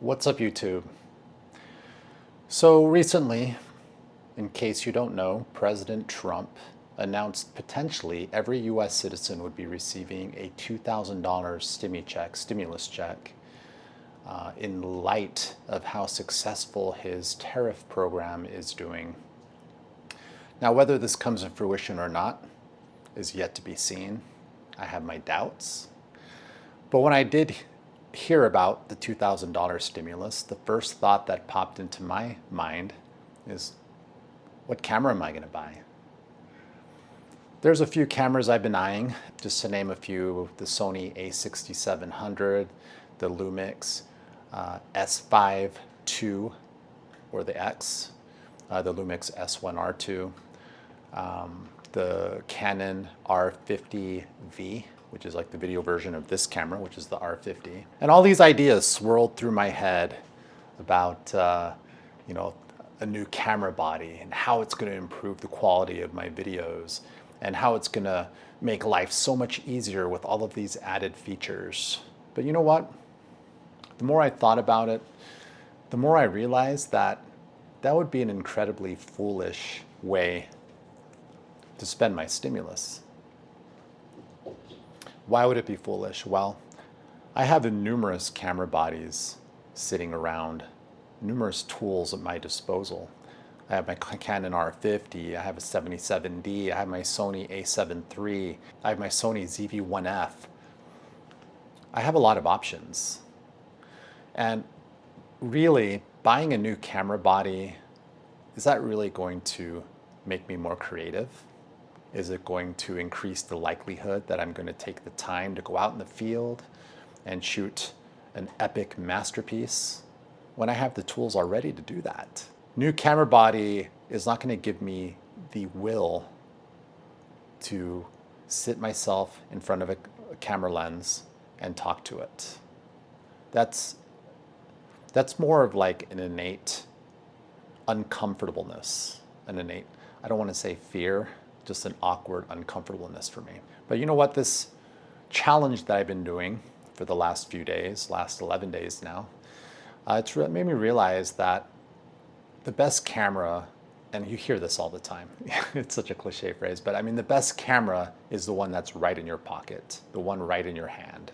What's up, YouTube? So recently, in case you don't know, President Trump announced potentially every US citizen would be receiving a $2,000 stimulus check in light of how successful his tariff program is doing. Now, whether this comes to fruition or not is yet to be seen. I have my doubts. But when I did hear about the $2,000 stimulus, the first thought that popped into my mind is, what camera am I going to buy? There's a few cameras I've been eyeing, just to name a few: the Sony a6700, the Lumix S5 II, or the X, the Lumix S1R2, the Canon R50V, which is like the video version of this camera, which is the R50. And all these ideas swirled through my head about, a new camera body and how it's going to improve the quality of my videos and how it's going to make life so much easier with all of these added features. But you know what? The more I thought about it, the more I realized that that would be an incredibly foolish way to spend my stimulus. Why would it be foolish? Well, I have numerous camera bodies sitting around, numerous tools at my disposal. I have my Canon R50, I have a 77D, I have my Sony a7 III, I have my Sony ZV-1F. I have a lot of options. And really, buying a new camera body, is that really going to make me more creative? Is it going to increase the likelihood that I'm going to take the time to go out in the field and shoot an epic masterpiece when I have the tools already to do that? New camera body is not going to give me the will to sit myself in front of a camera lens and talk to it. That's more of like an innate uncomfortableness, I don't want to say fear, just an awkward uncomfortableness for me. But you know what? This challenge that I've been doing for the last few days, last 11 days now, it's made me realize that the best camera, and you hear this all the time, it's such a cliche phrase, but I mean, the best camera is the one that's right in your pocket, the one right in your hand.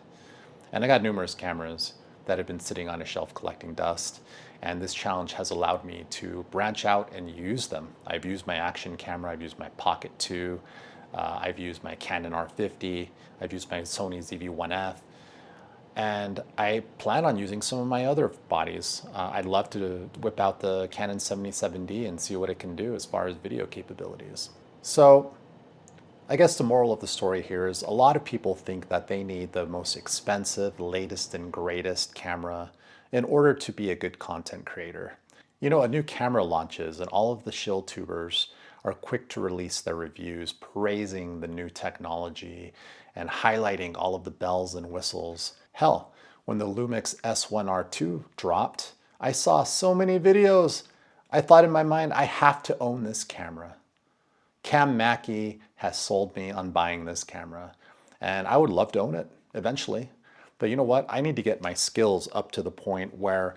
And I got numerous cameras that have been sitting on a shelf collecting dust, and this challenge has allowed me to branch out and use them. I've used my action camera, I've used my Pocket 2, I've used my Canon R50, I've used my Sony ZV-1F, and I plan on using some of my other bodies. I'd love to whip out the Canon 77D and see what it can do as far as video capabilities. So I guess the moral of the story here is a lot of people think that they need the most expensive, latest and greatest camera in order to be a good content creator. You know, a new camera launches and all of the shill tubers are quick to release their reviews praising the new technology and highlighting all of the bells and whistles. Hell, when the Lumix S1R2 dropped, I saw so many videos. I thought in my mind, I have to own this camera. Cam Mackey has sold me on buying this camera, and I would love to own it eventually. But you know what? I need to get my skills up to the point where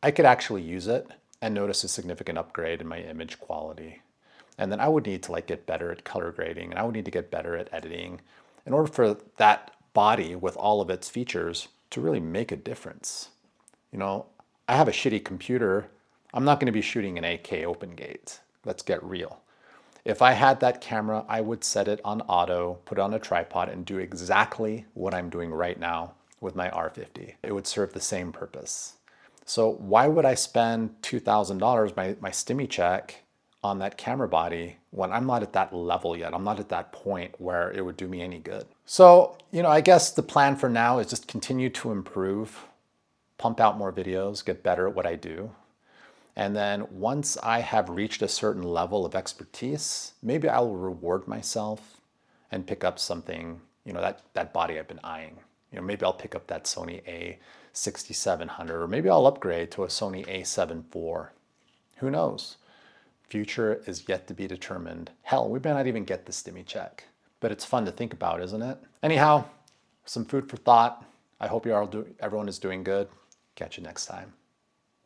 I could actually use it and notice a significant upgrade in my image quality. And then I would need to get better at color grading, and I would need to get better at editing in order for that body with all of its features to really make a difference. You know, I have a shitty computer. I'm not going to be shooting an 8K open gate. Let's get real. If I had that camera, I would set it on auto, put it on a tripod, and do exactly what I'm doing right now with my R50. It would serve the same purpose. So why would I spend $2,000, my stimmy check, on that camera body when I'm not at that level yet? I'm not at that point where it would do me any good. So, I guess the plan for now is just continue to improve, pump out more videos, get better at what I do. And then once I have reached a certain level of expertise, maybe I will reward myself and pick up something, that body I've been eyeing. Maybe I'll pick up that Sony a6700, or maybe I'll upgrade to a Sony a7 IV. Who knows? Future is yet to be determined. Hell, we may not even get the stimmy check, but it's fun to think about, isn't it? Anyhow, some food for thought. I hope everyone is doing good. Catch you next time.